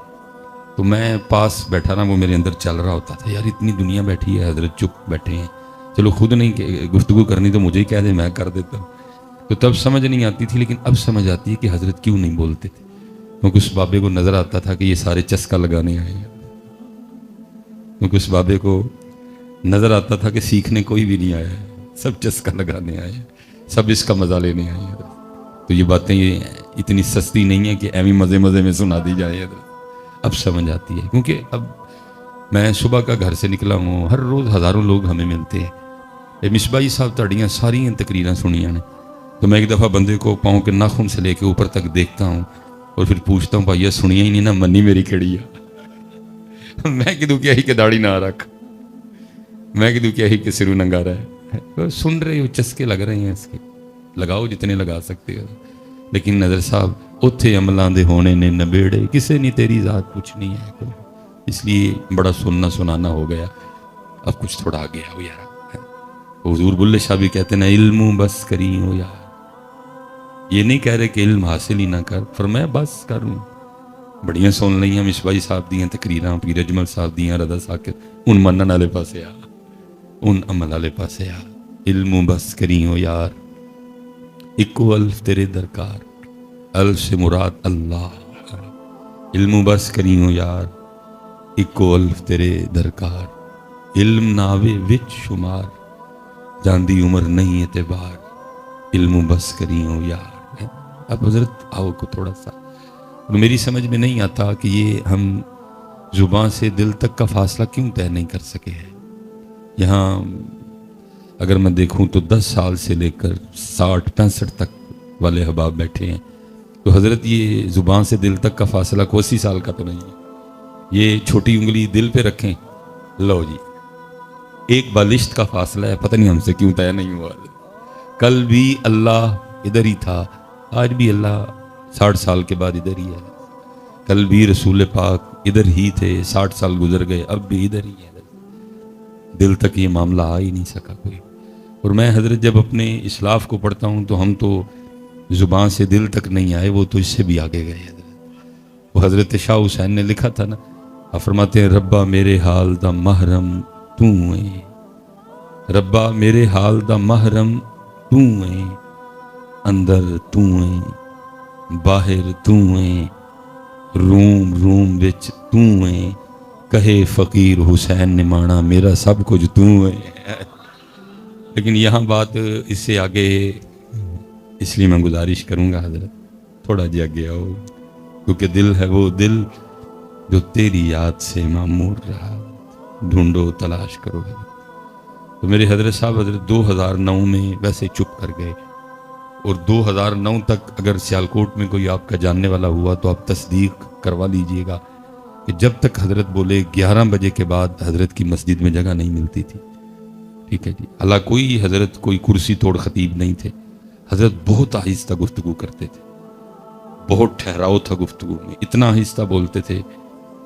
تو میں پاس بیٹھا نا، وہ میرے اندر چل رہا ہوتا تھا یار اتنی دنیا بیٹھی ہے، حضرت چپ بیٹھے ہیں، چلو خود نہیں گفتگو کرنی تو مجھے ہی کہہ دے، میں کر دیتا ہوں. تو تب سمجھ نہیں آتی تھی، لیکن اب سمجھ آتی ہے کہ حضرت کیوں نہیں بولتے تھے. کیونکہ اس بابے کو نظر آتا تھا کہ یہ سارے چسکا لگانے آئے ہیں. کیونکہ اس بابے کو نظر آتا تھا کہ سیکھنے کوئی بھی نہیں آیا ہے، سب چسکا لگانے آئے ہیں، سب اس کا مزہ لینے آئے ہیں. تو یہ باتیں یہ اتنی سستی نہیں ہیں کہ ایویں مزے مزے میں سنا دی جائے. اب سمجھ آتی ہے، کیونکہ اب میں صبح کا گھر سے نکلا ہوں، ہر روز ہزاروں لوگ ہمیں ملتے ہیں. مصباحی صاحب تہاڈیاں ساری تقریراں سنیاں نے، تو میں ایک دفعہ بندے کو پاؤں کے ناخن سے لے کے اوپر تک دیکھتا ہوں اور پھر پوچھتا ہوں بھائی یہ سنیا ہی نہیں نا، منی میری کھڑی ہے. میں کدوں کیا ہی کہ داڑھی نہ رکھ، میں کدوں کیا ہی کہ سرو ننگا رہا ہے. سن رہے ہو، چسکے لگ رہے ہیں اس کے، لگاؤ جتنے لگا سکتے ہو. لیکن نظر صاحب اوتھے عملاں دے ہونے نے نبیڑے، کسے نہیں تیری ذات پوچھنی ہے کوئی. اس لیے بڑا سننا سنانا ہو گیا، اب کچھ تھوڑا آ گیا ہو یار. حضور بلے شاہ بھی کہتے ہیں علم بس کری ہو یار. یہ نہیں کہہ رہے کہ علم حاصل ہی نہ کر، فرمایا بس کروں. بڑیاں سن لئیاں مصباحی صاحب دیاں تقریراں، پیر اجمل صاحب دیاں، رضا ساکر، ان منن والے پاسے آ، ان عمل والے پاسے آ. علم بس کری ہو یار، اکو الف تیرے درکار، الف سے مراد اللہ. علم بس کری ہو یار، اکو الف تیرے درکار. علم ناوے وچ شمار، جاندی عمر نہیں اعتبار. علم بس کری ہو یار. اب حضرت آؤ کو تھوڑا سا، میری سمجھ میں نہیں آتا کہ یہ ہم زبان سے دل تک کا فاصلہ کیوں طے نہیں کر سکے ہیں. یہاں اگر میں دیکھوں تو 10 سال سے لے کر 60-65 تک والے احباب بیٹھے ہیں. تو حضرت یہ زبان سے دل تک کا فاصلہ کو 80 سال کا تو نہیں ہے. یہ چھوٹی انگلی دل پہ رکھیں، لو جی ایک بالشت کا فاصلہ ہے، پتہ نہیں ہم سے کیوں طے نہیں ہوا. کل بھی اللہ ادھر ہی تھا، آج بھی اللہ 60 سال کے بعد ادھر ہی ہے. کل بھی رسول پاک ادھر ہی تھے، 60 سال گزر گئے، اب بھی ادھر ہی ہے. دل تک یہ معاملہ آ ہی نہیں سکا کوئی. اور میں حضرت جب اپنے اسلاف کو پڑھتا ہوں تو ہم تو زبان سے دل تک نہیں آئے، وہ تو اس سے بھی آگے گئے. حضرت وہ حضرت شاہ حسین نے لکھا تھا نا، آپ فرماتے ہیں ربا میرے حال دا محرم تو ہے، ربا میرے حال دا محرم تو ہے، اندر تو ہے، باہر تو ہے، روم روم وچ تو ہے، کہے فقیر حسین نے مانا میرا سب کچھ تو ہے. لیکن یہاں بات اس سے آگے، اس لیے میں گزارش کروں گا حضرت تھوڑا جی آگے آؤ، کیونکہ دل ہے وہ دل جو تیری یاد سے معمور رہا، ڈھونڈو تلاش کرو. تو میرے حضرت صاحب حضرت 2009 میں ویسے چپ کر گئے، اور 2009 تک اگر سیالکوٹ میں کوئی آپ کا جاننے والا ہوا تو آپ تصدیق کروا لیجئے گا کہ جب تک حضرت بولے 11 بجے کے بعد حضرت کی مسجد میں جگہ نہیں ملتی تھی. ٹھیک ہے جی، اللہ کوئی حضرت کوئی کرسی توڑ خطیب نہیں تھے. حضرت بہت آہستہ گفتگو کرتے تھے، بہت ٹھہراؤ تھا گفتگو میں، اتنا آہستہ بولتے تھے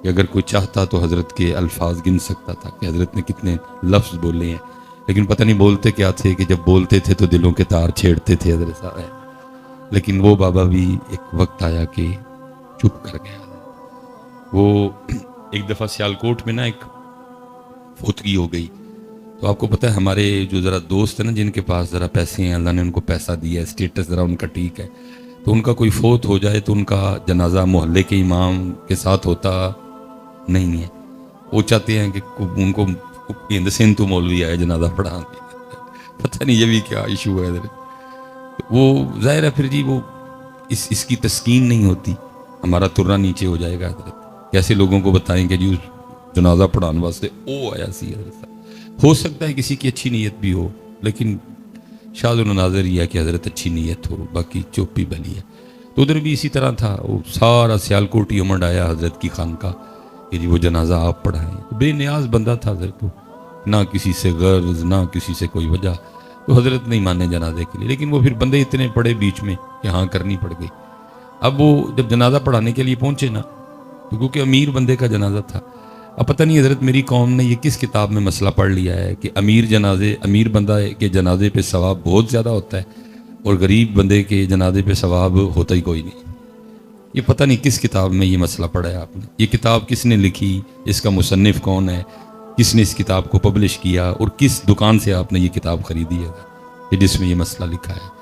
کہ اگر کوئی چاہتا تو حضرت کے الفاظ گن سکتا تھا کہ حضرت نے کتنے لفظ بولے ہیں. لیکن پتہ نہیں بولتے کیا تھے کہ جب بولتے تھے تو دلوں کے تار چھیڑتے تھے حضرت صاحب. لیکن وہ بابا بھی ایک وقت آیا کہ چپ کر گیا. وہ ایک دفعہ سیالکوٹ میں نا ایک فوتگی ہو گئی. تو آپ کو پتہ ہے ہمارے جو ذرا دوست ہیں نا، جن کے پاس ذرا پیسے ہیں، اللہ نے ان کو پیسہ دیا ہے، اسٹیٹس ذرا ان کا ٹھیک ہے، تو ان کا کوئی فوت ہو جائے تو ان کا جنازہ محلے کے امام کے ساتھ ہوتا نہیں ہے. وہ چاہتے ہیں کہ ان کو ہند سندھ تو مولوی آئے جنازہ پڑھا. پتہ نہیں یہ بھی کیا ایشو ہے ادھر. وہ ظاہر ہے پھر جی وہ اس کی تسکین نہیں ہوتی، ہمارا ترنا نیچے ہو جائے گا. حضرت کیسے لوگوں کو بتائیں کہ جی اس جنازہ پڑھانے واسطے او آیا سی. حضرت ہو سکتا ہے کسی کی اچھی نیت بھی ہو، لیکن شاذ و نادر یہ ہے کہ حضرت اچھی نیت ہو، باقی چوپی بلی ہے. تو ادھر بھی اسی طرح تھا، وہ سارا سیالکوٹ ہی امڑ آیا حضرت کی خانقاہ کہ جی وہ جنازہ آپ پڑھائیں. بے نیاز بندہ تھا حضرت کو، نہ کسی سے غرض نہ کسی سے کوئی وجہ. تو حضرت نہیں مانے جنازے کے لیے، لیکن وہ پھر بندے اتنے پڑے بیچ میں کہ ہاں کرنی پڑ گئی. اب وہ جب جنازہ پڑھانے کے لیے پہنچے نا، تو کیونکہ امیر بندے کا جنازہ تھا. اب پتہ نہیں حضرت میری قوم نے یہ کس کتاب میں مسئلہ پڑھ لیا ہے کہ امیر بندہ کے جنازے پہ ثواب بہت زیادہ ہوتا ہے اور غریب بندے کے جنازے پہ ثواب ہوتا ہی کوئی نہیں. یہ پتہ نہیں کس کتاب میں یہ مسئلہ پڑھا ہے آپ نے، یہ کتاب کس نے لکھی، اس کا مصنف کون ہے، کس نے اس کتاب کو پبلش کیا اور کس دکان سے آپ نے یہ کتاب خریدی ہے کہ جس میں یہ مسئلہ لکھا ہے.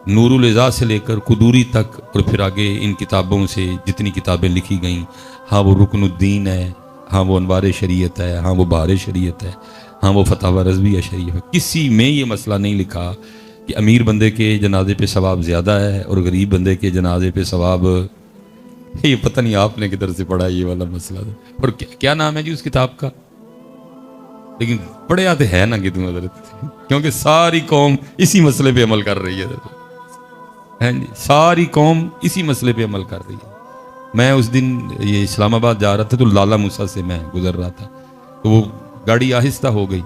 نور العزا سے لے کر قدوری تک اور پھر آگے ان کتابوں سے جتنی کتابیں لکھی گئیں، ہاں وہ رکن الدین ہے، ہاں وہ انوار شریعت ہے، ہاں وہ بہار شریعت ہے، ہاں وہ فتاوی رضویہ شریف ہے، کسی میں یہ مسئلہ نہیں لکھا کہ امیر بندے کے جنازے پہ ثواب زیادہ ہے اور غریب بندے کے جنازے پہ ثواب. یہ پتہ نہیں آپ نے کدھر سے پڑھا یہ والا مسئلہ. اور کیا نام ہے جی اس کتاب کا؟ لیکن پڑھیا تو ہے نا کہ تم حضرت، کیونکہ ساری قوم اسی مسئلے پہ عمل کر رہی ہے جی، ساری قوم اسی مسئلے پہ عمل کر رہی ہے. میں اس دن یہ اسلام آباد جا رہا تھا تو لالا موسیٰ سے میں گزر رہا تھا، تو وہ گاڑی آہستہ ہو گئی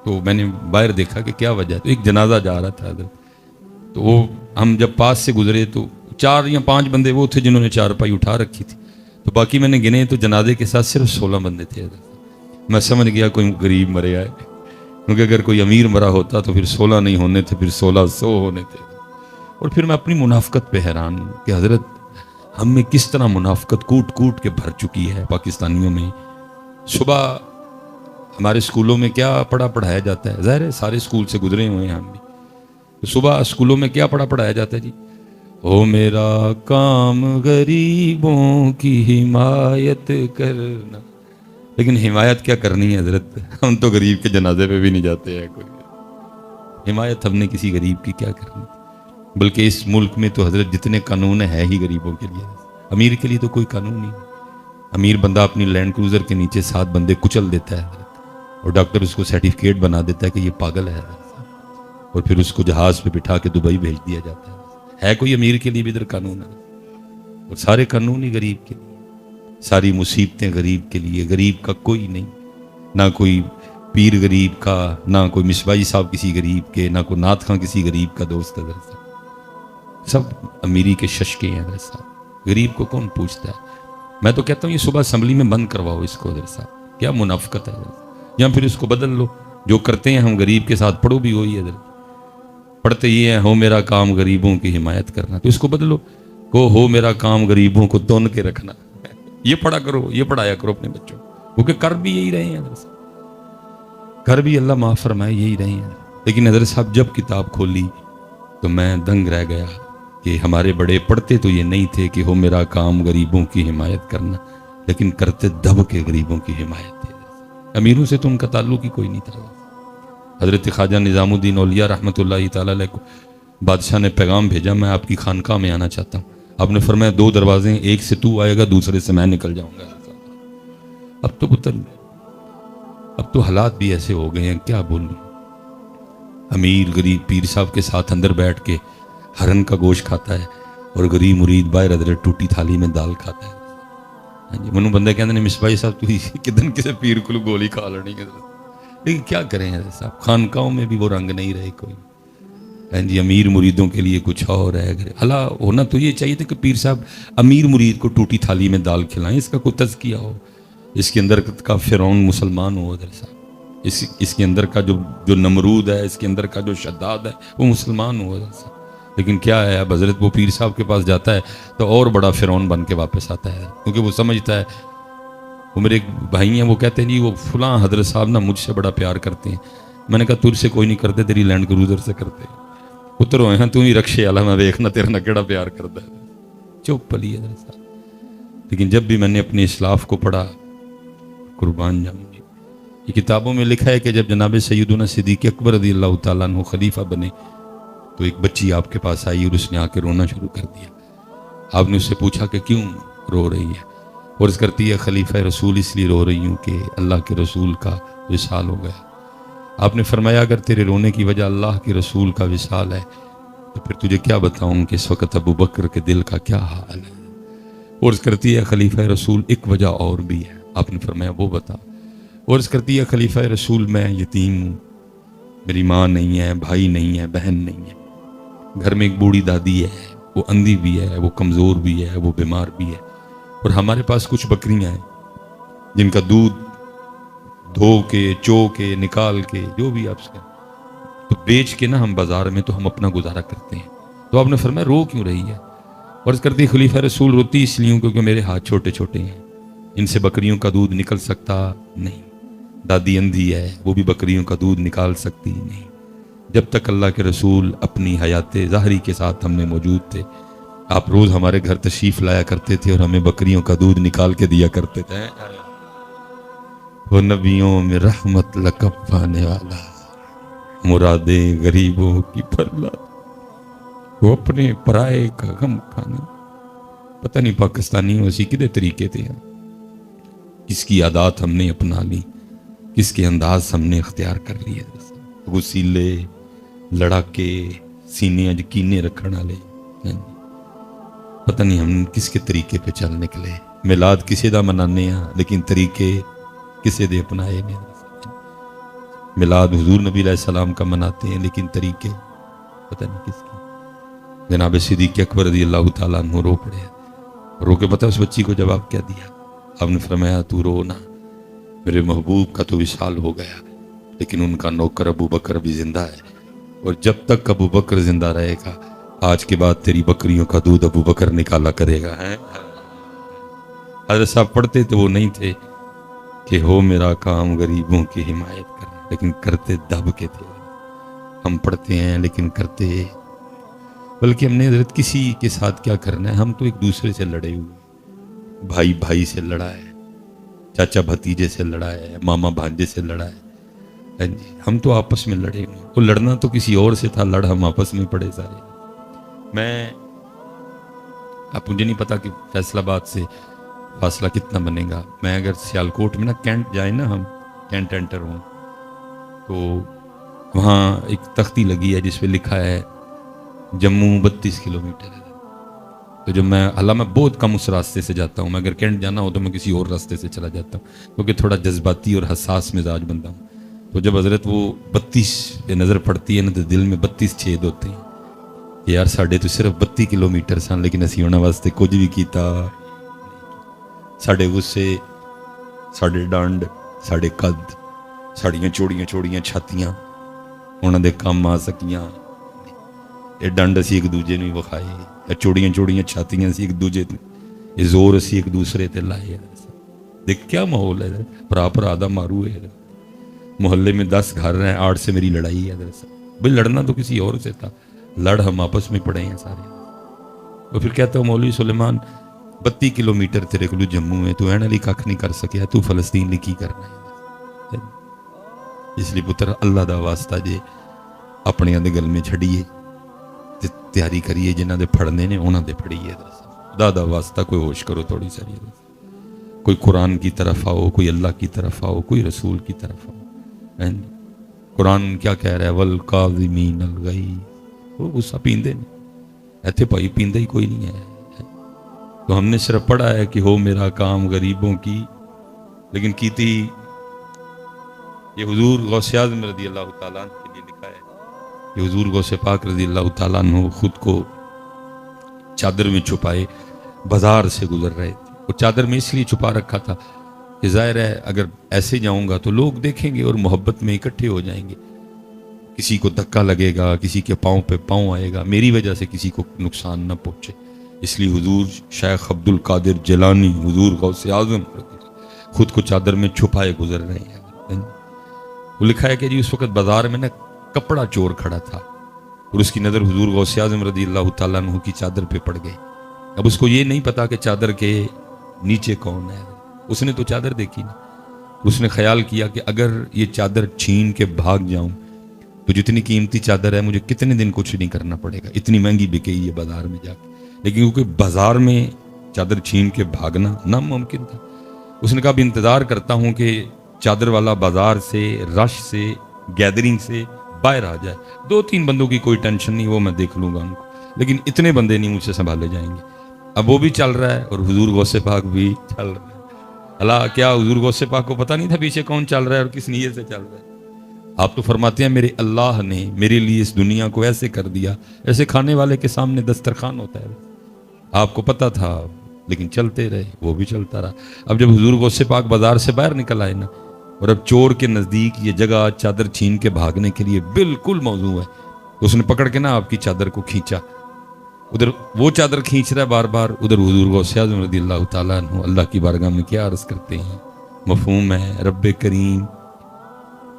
تو میں نے باہر دیکھا کہ کیا وجہ ہے، تو ایک جنازہ جا رہا تھا حضرت. تو وہ ہم جب پاس سے گزرے تو 4 یا 5 بندے وہ تھے جنہوں نے چارپائی اٹھا رکھی تھی، تو باقی میں نے گنے تو جنازے کے ساتھ صرف 16 بندے تھے حضرت. میں سمجھ گیا کوئی غریب مرے آئے، کیونکہ اگر کوئی امیر مرا ہوتا تو پھر 16 نہیں ہونے تھے، پھر 1600 ہونے تھے. اور پھر میں اپنی منافقت پہ حیران ہوں کہ حضرت ہم میں کس طرح منافقت کوٹ کوٹ کے بھر چکی ہے پاکستانیوں میں. صبح ہمارے اسکولوں میں کیا پڑھایا جاتا ہے؟ ظاہر ہے سارے اسکول سے گزرے ہوئے ہیں ہم بھی. تو صبح اسکولوں میں کیا پڑھایا جاتا ہے جی؟ او میرا کام غریبوں کی حمایت کرنا. لیکن حمایت کیا کرنی ہے حضرت؟ ہم تو غریب کے جنازے پہ بھی نہیں جاتے ہیں. کوئی حمایت ہم نے کسی غریب کی کیا کرنی؟ بلکہ اس ملک میں تو حضرت جتنے قانون ہے ہی غریبوں کے لیے، امیر کے لیے تو کوئی قانون نہیں. امیر بندہ اپنی لینڈ کروزر کے نیچے 7 بندے کچل دیتا ہے حضرت، اور ڈاکٹر اس کو سرٹیفکیٹ بنا دیتا ہے کہ یہ پاگل ہے حضرت، اور پھر اس کو جہاز پہ بٹھا کے دبئی بھیج دیا جاتا ہے. کوئی امیر کے لیے بھی ادھر قانون ہے؟ اور سارے قانون ہی غریب کے لیے، ساری مصیبتیں غریب کے لیے. غریب کا کوئی نہیں، نہ کوئی پیر غریب کا، نہ کوئی مصباحی صاحب کسی غریب کے، نہ کوئی نعت خاں کسی غریب کا دوست ہے حضرت. سب امیری کے ششکے ہیں حضرت صاحب. غریب کو کون پوچھتا ہے؟ میں تو کہتا ہوں یہ صبح اسمبلی میں بند کرواؤ اس کو حضرت صاحب. کیا منافقت ہے حضرت؟ یا پھر اس کو بدل لو. جو کرتے ہیں ہم غریب کے ساتھ، پڑھو بھی وہی حضرت. پڑھتے یہ ہیں ہو میرا کام غریبوں کی حمایت کرنا، تو اس کو بدلو کو ہو میرا کام غریبوں کو تون کے رکھنا. یہ پڑھا کرو، یہ پڑھایا کرو اپنے بچوں کو، کیونکہ کر بھی یہی رہے ہیں حضرت صاحب، کر بھی اللہ معاف فرمائے یہی رہے ہیں. لیکن حضرت صاحب جب کتاب کھولی تو میں دنگ رہ گیا کہ ہمارے بڑے پڑھتے تو یہ نہیں تھے کہ ہو میرا کام غریبوں کی حمایت کرنا، لیکن کرتے دب کے غریبوں کی حمایت تھے. امیروں سے تو ان کا تعلق ہی کوئی نہیں تھا. حضرت خواجہ نظام الدین اولیاء رحمۃ اللہ تعالیٰ علیہ کو بادشاہ نے پیغام بھیجا میں آپ کی خانقاہ میں آنا چاہتا ہوں. آپ نے فرمایا 2 دروازے ہیں، ایک سے تو آئے گا، دوسرے سے میں نکل جاؤں گا. اب تو پتر، اب تو حالات بھی ایسے ہو گئے ہیں کیا بولوں. امیر غریب پیر صاحب کے ساتھ اندر بیٹھ کے ہرن کا گوشت کھاتا ہے، اور غریب مرید باہر حضرت ٹوٹی تھالی میں دال کھاتا ہے. ہاں جی، منو بندے کہتے ہیں مصباحی صاحب تو کدن کسی پیر کو گولی کھا لڑی ہے. لیکن کیا کریں حضرت صاحب، خانقاہوں میں بھی وہ رنگ نہیں رہے کوئی. ہاں جی، امیر مریدوں کے لیے کچھ اور ہے. اللہ ہونا تو یہ چاہیے تھا کہ پیر صاحب امیر مرید کو ٹوٹی تھالی میں دال کھلائیں، اس کا کوئی تزکیہ ہو، اس کے اندر کا فرعون مسلمان ہو حضرت صاحب، اس کے اندر کا جو نمرود ہے، اس کے اندر کا جو شداد ہے وہ مسلمان ہو حضرت صاحب. لیکن کیا ہے اب حضرت، وہ پیر صاحب کے پاس جاتا ہے تو اور بڑا فرعون بن کے واپس آتا ہے، کیونکہ وہ سمجھتا ہے. وہ میرے ایک بھائی ہیں، وہ کہتے ہیں جی وہ فلاں حضرت صاحب نا مجھ سے بڑا پیار کرتے ہیں. میں نے کہا تجھ سے کوئی نہیں کرتے، تیری لینڈ کروزر سے کرتے. پتر ہوئے ہیں تو ہی رکشے والا، میں دیکھنا تیرا نہ کیڑا پیار کرتا ہے. چپ پلی حضرت صاحب. لیکن جب بھی میں نے اپنے اسلاف کو پڑھا، قربان جاؤں گی، یہ کتابوں میں لکھا ہے کہ جب جناب سیدنا صدیق اکبر رضی اللہ تعالیٰ عنہ خلیفہ بنے تو ایک بچی آپ کے پاس آئی اور اس نے آ کے رونا شروع کر دیا. آپ نے اس سے پوچھا کہ کیوں رو رہی ہے؟ اور اس کرتی ہے خلیفہ رسول اس لیے رو رہی ہوں کہ اللہ کے رسول کا وصال ہو گیا. آپ نے فرمایا اگر تیرے رونے کی وجہ اللہ کے رسول کا وصال ہے تو پھر تجھے کیا بتاؤں کہ اس وقت ابو بکر کے دل کا کیا حال ہے. اور اس کرتی ہے خلیفہ رسول ایک وجہ اور بھی ہے. آپ نے فرمایا وہ بتا. اور اس کرتی ہے خلیفہ رسول میں یتیم ہوں، میری ماں نہیں ہے، بھائی نہیں ہے، بہن نہیں ہے، گھر میں ایک بوڑھی دادی ہے، وہ اندھی بھی ہے، وہ کمزور بھی ہے، وہ بیمار بھی ہے، اور ہمارے پاس کچھ بکریاں ہیں جن کا دودھ دھو کے چو کے نکال کے جو بھی آپ سے تو بیچ کے نا ہم بازار میں تو ہم اپنا گزارا کرتے ہیں. تو آپ نے فرمایا رو کیوں رہی ہے؟ اور اس کرتی خلیفہ رسول روتی اس لیے کیونکہ میرے ہاتھ چھوٹے چھوٹے ہیں، ان سے بکریوں کا دودھ نکل سکتا نہیں، دادی اندھی ہے، وہ بھی بکریوں کا دودھ نکال سکتی نہیں۔ جب تک اللہ کے رسول اپنی حیات ظاہری کے ساتھ ہم میں موجود تھے، آپ روز ہمارے گھر تشریف لایا کرتے تھے اور ہمیں بکریوں کا دودھ نکال کے دیا کرتے تھے۔ وہ نبیوں میں رحمت لقب پانے والا، مرادیں غریبوں کی پھرلا، وہ اپنے پرائے کا غم کھانا۔ پتہ نہیں پاکستانی اسی کدے طریقے تھے، کس کی عادات ہم نے اپنا لی، کس کے انداز ہم نے اختیار کر لیے، غسیلے لڑاکے سینے اج کینے رکھن والے، پتہ نہیں ہم کس کے طریقے پہ چل نکلے۔ میلاد کسے دا منانے ہیں لیکن طریقے کسے دے اپنائے نے۔ میلاد حضور نبی علیہ السلام کا مناتے ہیں لیکن طریقے پتہ نہیں کس کے۔ جناب صدیق اکبر رضی اللہ تعالیٰ عنہ رو پڑے، رو کے پتہ اس بچی کو جواب کیا دیا؟ آپ نے فرمایا تو رو نہ، میرے محبوب کا تو وصال ہو گیا لیکن ان کا نوکر ابو بکر بھی زندہ ہے، اور جب تک ابو بکر زندہ رہے گا آج کے بعد تیری بکریوں کا دودھ ابو بکر نکالا کرے گا۔ حضرت صاحب پڑھتے تو وہ نہیں تھے کہ ہو میرا کام غریبوں کی حمایت کرنا، لیکن کرتے دب کے تھے۔ ہم پڑھتے ہیں لیکن کرتے، بلکہ ہم نے حضرت کسی کے ساتھ کیا کرنا ہے، ہم تو ایک دوسرے سے لڑے ہوئے، بھائی بھائی سے لڑا ہے، چاچا بھتیجے سے لڑا ہے، ماما بھانجے سے لڑا ہے، ہم تو آپس میں لڑے ہوئے۔ وہ لڑنا تو کسی اور سے تھا، لڑ ہم آپس میں پڑے سارے۔ اب مجھے نہیں پتا کہ فیصل آباد سے فاصلہ کتنا بنے گا، میں اگر سیالکوٹ میں نا کینٹ جائیں نا، ہم کینٹ انٹر ہوں تو وہاں ایک تختی لگی ہے جس پہ لکھا ہے جموں 32 کلومیٹر ہے۔ تو جب میں بہت کم اس راستے سے جاتا ہوں، میں اگر کینٹ جانا ہو تو میں کسی اور راستے سے چلا جاتا ہوں کیونکہ تھوڑا جذباتی اور حساس مزاج بندہ ہوں۔ تو جب حضرت وہ 32 پہ نظر پڑتی ہے نا تو دل میں 32 چھید ہوتے ہیں کہ یار ساڑھے تو صرف 32 کلومیٹر سن لیکن اسی ہونا واسطے کچھ بھی کیتا، ساڑھے غصے، ساڑھے ڈانڈ، ساڑھے قد، ساڑیاں چوڑیاں چھاتیاں انہوں دے کام آ سکیاں، یہ ڈانڈ اسی ایک دوجے نے وکھائے، یا چوڑیاں چھاتیاں اسی ایک دوجے یہ زور اسی ایک دوسرے تے لائے۔ دیکھ کیا ماحول ہے، برا دا مارو ہے، محلے میں 10 گھر ہیں، 8 سے میری لڑائی ہے۔ بھئی لڑنا تو کسی اور سے تھا، لڑ ہم آپس میں پڑے ہیں سارے۔ وہ پھر کہتا ہوں مولوی سلیمان 32 کلومیٹر تیرے کو جموں ہے، تو اینڈ علی کھ نہیں کر سکیا، تو فلسطین کی کرنا ہے۔ اس لیے پتر اللہ دا واسطہ جے اپنے دے گل میں چھڑیے تیاری کریے، جنہ دے پھڑنے نے انہاں دے پھڑیے۔ خدا دا واسطہ کوئی ہوش کرو تھوڑی ساری، کوئی قرآن کی طرف آؤ، کوئی اللہ کی طرف آؤ، کوئی رسول کی طرف آؤ۔ قرآن کیا کہہ رہا ہے؟ والکاظمین الغیظ، وہ غصہ پیندے نہیں، ایتھے بھائی پیندے ہی کوئی نہیں ہے۔ تو ہم نے صرف پڑھا ہے کہ ہو میرا کام غریبوں کی، لیکن کیتی یہ حضور غوث اعظم رضی اللہ تعالیٰ عنہ کے لیے لکھا ہے کہ حضور غوث پاک رضی اللہ تعالیٰ عنہ خود کو چادر میں چھپائے بازار سے گزر رہے تھے۔ وہ چادر میں اس لیے چھپا رکھا تھا کہ ظاہر ہے اگر ایسے جاؤں گا تو لوگ دیکھیں گے اور محبت میں اکٹھے ہو جائیں گے، کسی کو دھکا لگے گا، کسی کے پاؤں پہ پاؤں آئے گا، میری وجہ سے کسی کو نقصان نہ پہنچے۔ اس لیے حضور شیخ عبد القادر جیلانی، حضور غوث اعظم خود کو چادر میں چھپائے گزر رہے ہیں۔ وہ لکھا ہے کہ جی اس وقت بازار میں نا کپڑا چور کھڑا تھا اور اس کی نظر حضور غوث اعظم رضی اللہ تعالیٰ عنہ کی چادر پہ پڑ گئی۔ اب اس کو یہ نہیں پتا کہ چادر کے نیچے کون ہے، اس نے تو چادر دیکھی نا، اس نے خیال کیا کہ اگر یہ چادر چھین کے بھاگ جاؤں تو جتنی قیمتی چادر ہے مجھے کتنے دن کچھ نہیں کرنا پڑے گا، اتنی مہنگی بکے یہ بازار میں جا کے، لیکن کیونکہ بازار میں چادر چھین کے بھاگنا ناممکن تھا، اس نے کہا اب انتظار کرتا ہوں کہ چادر والا بازار سے، رش سے، گیدرنگ سے باہر آ جائے، 2-3 بندوں کی کوئی ٹینشن نہیں، وہ میں دیکھ لوں گا ان کو، لیکن اتنے بندے نہیں مجھ سے سنبھالے جائیں گے۔ اب وہ بھی چل رہا ہے اور حضور غوث پاک بھی چل رہا ہے۔ اللہ کیا حضور غوث پاک کو پتہ نہیں تھا پیچھے کون چل رہا ہے اور کس نیت سے چل رہا ہے؟ آپ تو فرماتے ہیں میرے اللہ نے میرے لیے اس دنیا کو ایسے کر دیا، ایسے کھانے والے کے سامنے دسترخوان ہوتا ہے۔ آپ کو پتہ تھا لیکن چلتے رہے، وہ بھی چلتا رہا۔ اب جب حضور غوث پاک بازار سے باہر نکل آئے نا، اور اب چور کے نزدیک یہ جگہ چادر چھین کے بھاگنے کے لیے بالکل موزوں ہے، تو اس نے پکڑ کے نا آپ کی چادر کو کھینچا، ادھر وہ چادر کھینچ رہا ہے بار بار، ادھر حضور غوث اعظم رضی اللہ تعالیٰ عنہ اللہ کی بارگاہ میں کیا عرض کرتے ہیں؟ مفہوم ہے رب کریم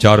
4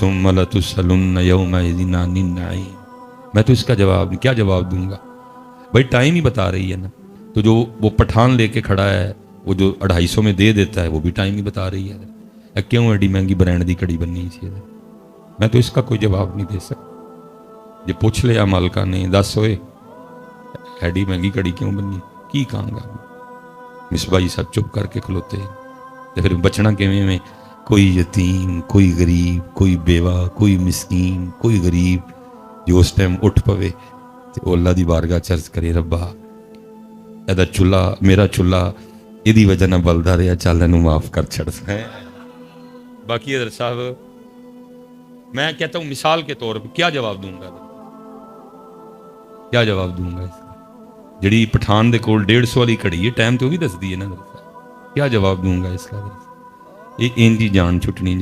ثم لتسألن یومئذ عن النعیم. میں تو اس کا جواب کیا جواب دوں گا؟ بھائی ٹائم ہی بتا رہی ہے نا. تو جو وہ پٹھان لے کے کھڑا ہے وہ جو 250 میں دے دیتا ہے وہ بھی ٹائم ہی بتا رہی ہے. کیوں ایڈی مہنگی برانڈ دی کڑی بننی سی؟ میں تو اس کا کوئی جواب نہیں دے سکتا. جی پوچھ لیا مالکہ نے 10 ہوئے ایڈی مہنگی کڑی کیوں بننی کی کہاں گا. مصباحی سب چپ کر کے کھلوتے ہیں. تو پھر بچنا کیویں میں؟ کوئی یتیم، کوئی غریب، کوئی بیوہ، کوئی مسکین، کوئی غریب جو اس ٹائم اٹھ پوے تو اللہ دی بارگاہ چرچ کرے ربا ایدا چولہا میرا چولہا یہ وجہ نہ بلدا رہا، چل اینو معاف کر چھڑ. باقی حضرت صاحب میں کہتا ہوں مثال کے طور پہ کیا جواب دوں گا؟ کیا جواب دوں گا اس کا؟ جڑی پٹھان دے کول 150 والی کھڑی ہے ٹائم تو بھی دس دی ہے نا. کیا جواب دوں گا اس کا؟ یہ ان کی جان چھٹنی.